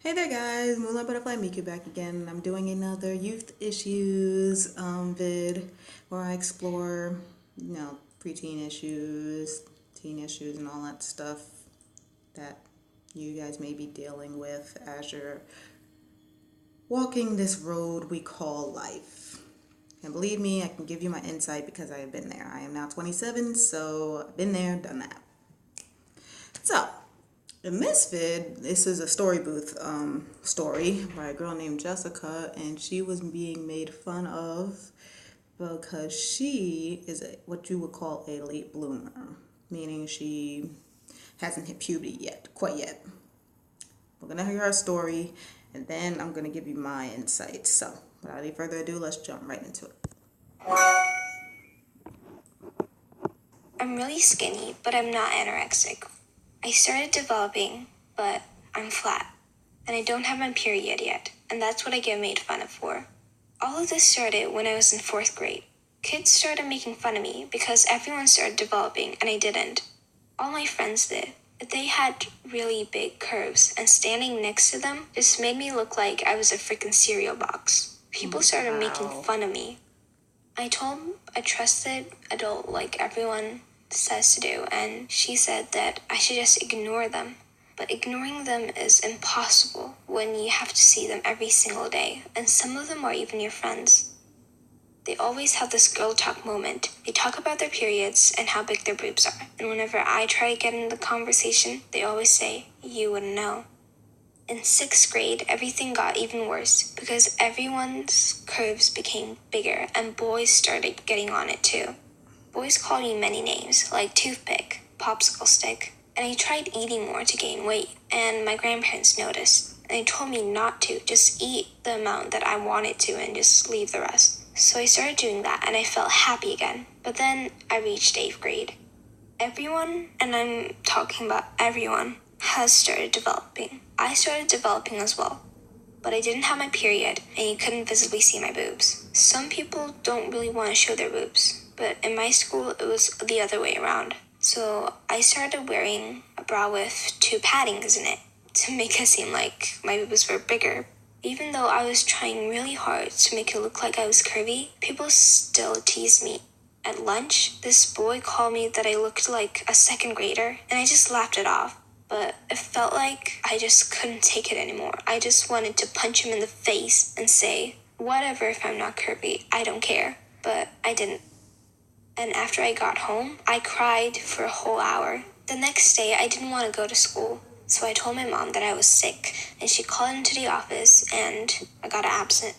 Hey there guys, Moonlight Butterfly Miku back again. I'm doing another youth issues vid where I explore, preteen issues, teen issues and all that stuff that you guys may be dealing with as you're walking this road we call life. And believe me, I can give you my insight because I have been there. I am now 27, so I've been there, done that. So, in this vid, this is a story booth story by a girl named Jessica, and she was being made fun of because she is what you would call a late bloomer, meaning she hasn't hit puberty yet, quite yet. We're gonna hear her story, and then I'm gonna give you my insights. So, without any further ado, let's jump right into it. I'm really skinny, but I'm not anorexic. I started developing, but I'm flat. And I don't have my period yet, and that's what I get made fun of for. All of this started when I was in 4th grade. Kids started making fun of me because everyone started developing and I didn't. All my friends did. But they had really big curves, and standing next to them just made me look like I was a freaking cereal box. People started making fun of me. I told a trusted adult like everyone says to do, and she said that I should just ignore them. But ignoring them is impossible when you have to see them every single day, and some of them are even your friends. They always have this girl talk moment. They talk about their periods and how big their boobs are, and whenever I try to get into the conversation, they always say, "You wouldn't know." In 6th grade, everything got even worse because everyone's curves became bigger and boys started getting on it too. Boys called me many names, like toothpick, popsicle stick, and I tried eating more to gain weight, and my grandparents noticed, and they told me not to, just eat the amount that I wanted to and just leave the rest. So I started doing that, and I felt happy again. But then I reached 8th grade. Everyone, and I'm talking about everyone, has started developing. I started developing as well, but I didn't have my period, and you couldn't visibly see my boobs. Some people don't really want to show their boobs, but in my school, it was the other way around. So I started wearing a bra with 2 paddings in it to make it seem like my boobs were bigger. Even though I was trying really hard to make it look like I was curvy, people still teased me. At lunch, this boy called me that I looked like a 2nd grader, and I just laughed it off. But it felt like I just couldn't take it anymore. I just wanted to punch him in the face and say, "Whatever if I'm not curvy, I don't care." But I didn't. And after I got home, I cried for a whole hour. The next day, I didn't want to go to school. So I told my mom that I was sick, and she called into the office, and I got absent.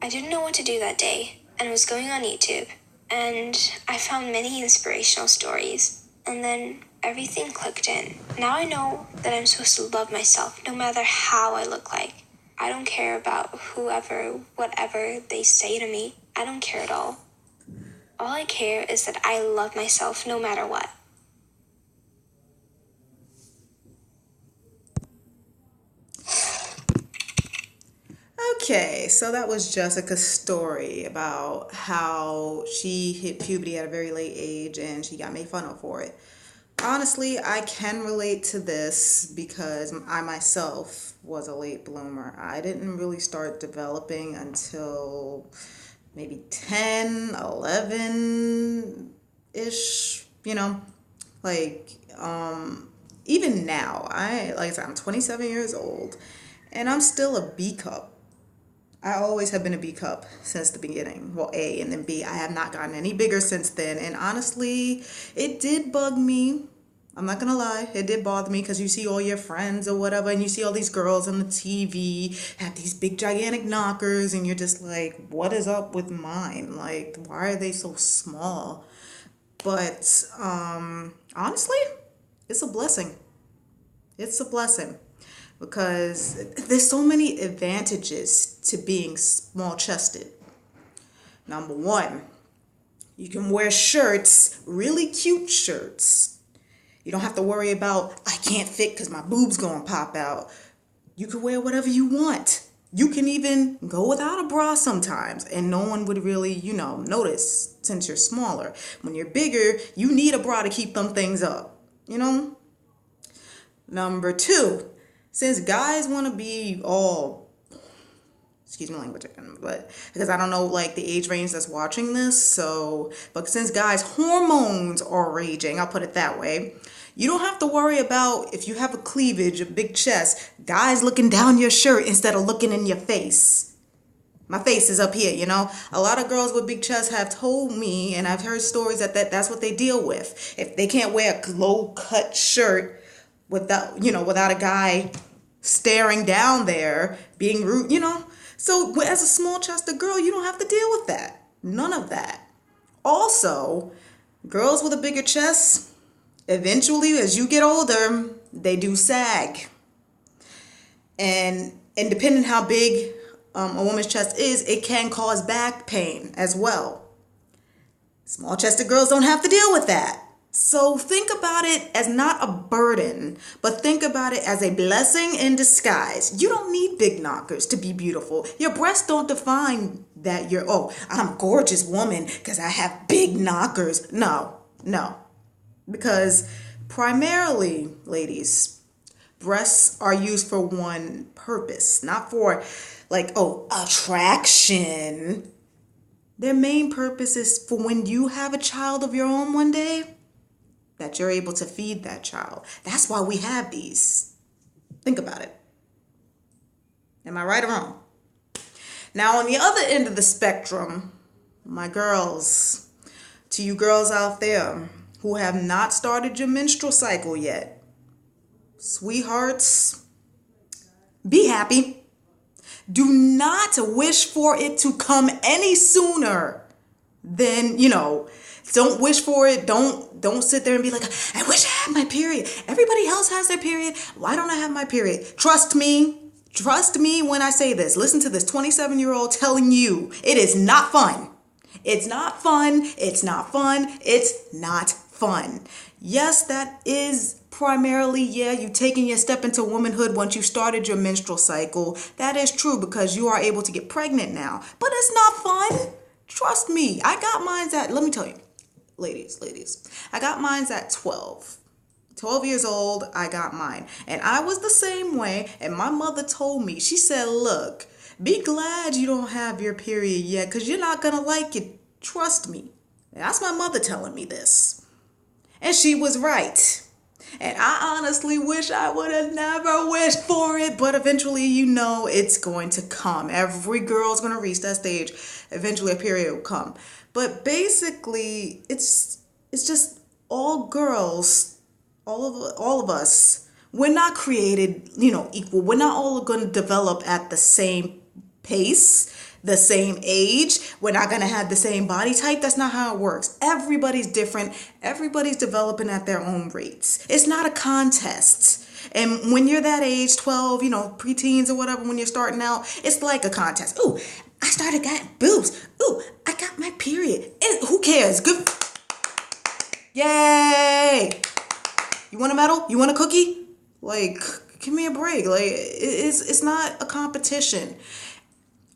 I didn't know what to do that day, and was going on YouTube, and I found many inspirational stories, and then everything clicked in. Now I know that I'm supposed to love myself, no matter how I look like. I don't care about whoever, whatever they say to me. I don't care at all. All I care is that I love myself no matter what. Okay, so that was Jessica's story about how she hit puberty at a very late age and she got made fun of for it. Honestly, I can relate to this because I myself was a late bloomer. I didn't really start developing until maybe 10, 11-ish, like even now. Like I said, I'm 27 years old and I'm still a B cup. I always have been a B cup since the beginning. Well, A and then B. I have not gotten any bigger since then. And honestly, it did bug me. I'm not gonna lie, it did bother me because you see all your friends or whatever, and you see all these girls on the TV have these big gigantic knockers, and you're just like, what is up with mine? Like, why are they so small? But honestly, it's a blessing. It's a blessing because there's so many advantages to being small chested. Number one, you can wear shirts, really cute shirts. You don't have to worry about, I can't fit because my boob's gonna pop out. You can wear whatever you want. You can even go without a bra sometimes and no one would really, notice since you're smaller. When you're bigger, you need a bra to keep them things up, Number two, Since guys want to be all, excuse my language again, but because I don't know like the age range that's watching this, so, but since guys' hormones are raging, I'll put it that way, you don't have to worry about if you have a cleavage, a big chest, guys looking down your shirt instead of looking in your face. My face is up here, you know. A lot of girls with big chests have told me, and I've heard stories that's what they deal with. If they can't wear a low cut shirt without a guy staring down there, being rude, you know. So as a small chested girl, you don't have to deal with that. None of that. Also, girls with a bigger chest, eventually, as you get older, they do sag. And depending how big a woman's chest is, it can cause back pain as well. Small chested girls don't have to deal with that. So think about it as not a burden, but think about it as a blessing in disguise. You don't need big knockers to be beautiful. Your breasts don't define that I'm a gorgeous woman because I have big knockers. No. Because primarily, ladies, breasts are used for one purpose, not for attraction. Their main purpose is for when you have a child of your own one day, that you're able to feed that child. That's why we have these. Think about it. Am I right or wrong? Now, on the other end of the spectrum, my girls, to you girls out there who have not started your menstrual cycle yet, sweethearts, be happy. Do not wish for it to come any sooner than, don't wish for it. Don't sit there and be like, I wish I had my period. Everybody else has their period. Why don't I have my period? Trust me when I say this. Listen to this 27-year-old telling you it is not fun. It's not fun. It's not fun. It's not fun. Yes, that is primarily, you taking your step into womanhood once you started your menstrual cycle. That is true because you are able to get pregnant now. But it's not fun. Trust me. I got mine let me tell you, ladies, I got mine at 12. 12 years old, I got mine. And I was the same way. And my mother told me, she said, look, be glad you don't have your period yet because you're not going to like it. Trust me. That's my mother telling me this. And she was right. And I honestly wish I would have never wished for it, but eventually, it's going to come. Every girl's going to reach that stage. Eventually, a period will come. But basically, it's just all girls, all of us. We're not created, equal. We're not all going to develop at the same pace, the same age. We're not going to have the same body type. That's not how it works. Everybody's different. Everybody's developing at their own rates. It's not a contest. And when you're that age, 12, preteens or whatever, when you're starting out, it's like a contest. Ooh, I started got boobs. Ooh, I got my period. And who cares? Good. Yay. You want a medal? You want a cookie? Give me a break. It's not a competition.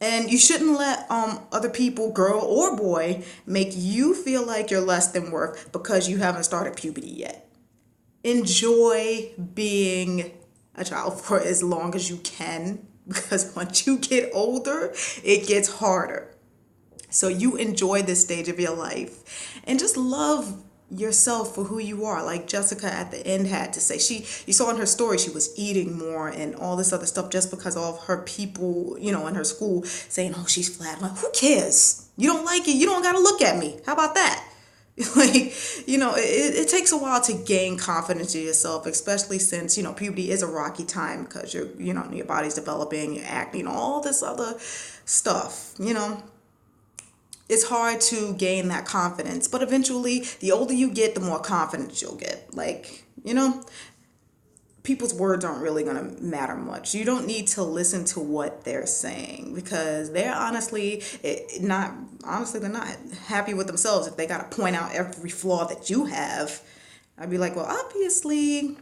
And you shouldn't let other people, girl or boy, make you feel like you're less than worth because you haven't started puberty yet. Enjoy being a child for as long as you can because once you get older, it gets harder. So you enjoy this stage of your life and just love yourself for who you are. Like Jessica at the end had to say, you saw in her story, she was eating more and all this other stuff just because of her people, in her school saying, oh, she's flat. I'm like, who cares? You don't like it. You don't got to look at me. How about that? It takes a while to gain confidence in yourself, especially since, puberty is a rocky time because your body's developing, you're acting, all this other stuff, It's hard to gain that confidence, but eventually, the older you get, the more confidence you'll get. People's words aren't really going to matter much. You don't need to listen to what they're saying because they're they're not happy with themselves if they got to point out every flaw that you have. I'd be like, well, obviously,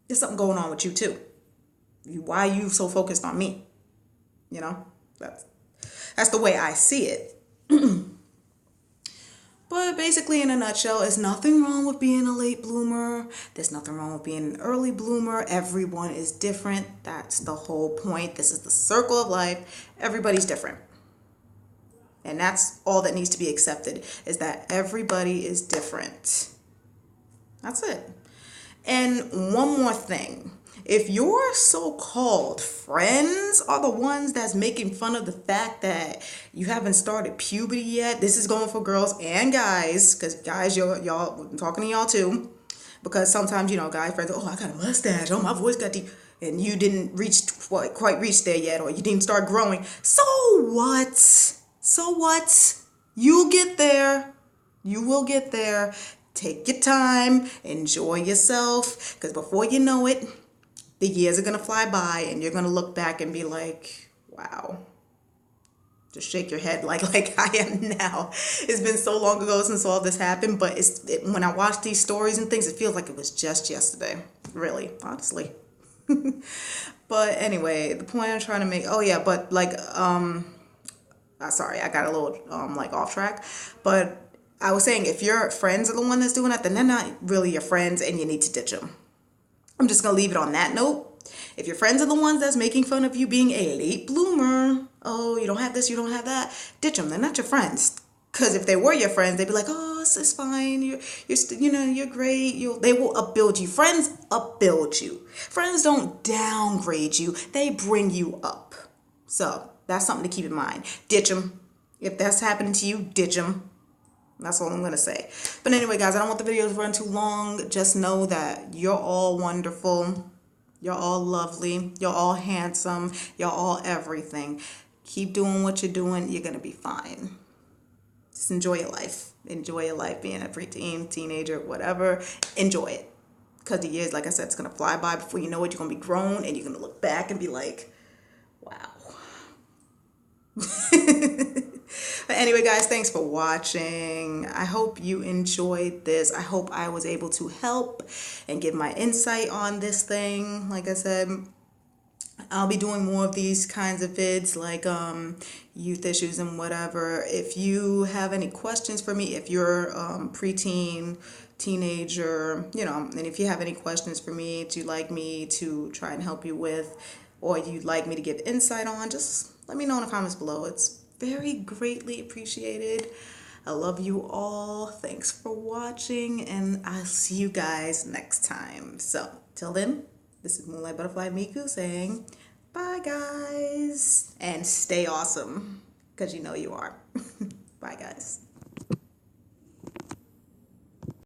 there's something going on with you too. Why are you so focused on me? That's the way I see it. But basically, in a nutshell, there's nothing wrong with being a late bloomer. There's nothing wrong with being an early bloomer. Everyone is different. That's the whole point. This is the circle of life. Everybody's different. And that's all that needs to be accepted, is that everybody is different. That's it. And one more thing. If your so-called friends are the ones that's making fun of the fact that you haven't started puberty yet, this is going for girls and guys, because guys, y'all, I'm talking to y'all too, because sometimes, guy friends, oh, I got a mustache, oh, my voice got deep, and you didn't quite reach there yet, or you didn't start growing. So what? So what? You'll get there. You will get there. Take your time, enjoy yourself, because before you know it, the years are going to fly by and you're going to look back and be like, wow. Just shake your head like I am now. It's been so long ago since all this happened, but when I watch these stories and things, it feels like it was just yesterday. Really, honestly. But anyway, the point I'm trying to make, oh yeah, but sorry, I got a little off track, but I was saying, if your friends are the one that's doing that, then they're not really your friends and you need to ditch them. I'm just going to leave it on that note. If your friends are the ones that's making fun of you being a late bloomer, oh, you don't have this, you don't have that, ditch them. They're not your friends. Because if they were your friends, they'd be like, oh, it's fine. You're great. They will upbuild you. Friends upbuild you. Friends don't downgrade you. They bring you up. So that's something to keep in mind. Ditch them. If that's happening to you, ditch them. That's all I'm going to say. But anyway, guys, I don't want the videos to run too long. Just know that you're all wonderful. You're all lovely. You're all handsome. You're all everything. Keep doing what you're doing. You're going to be fine. Just enjoy your life. Enjoy your life being a preteen, teenager, whatever. Enjoy it. Because the years, like I said, it's going to fly by. Before you know it, you're going to be grown and you're going to look back and be like, wow. But anyway, guys, thanks for watching. I hope you enjoyed this. I hope I was able to help and give my insight on this thing. Like I said, I'll be doing more of these kinds of vids, like youth issues and whatever. If you have any questions for me, if you're preteen, teenager, and if you have any questions for me that you'd like me to try and help you with, or you'd like me to give insight on, just let me know in the comments below. It's very greatly appreciated. I love you all. Thanks for watching, and I'll see you guys next time. So, till then, this is Moonlight Butterfly Miku saying bye, guys, and stay awesome, because you know you are. Bye, guys.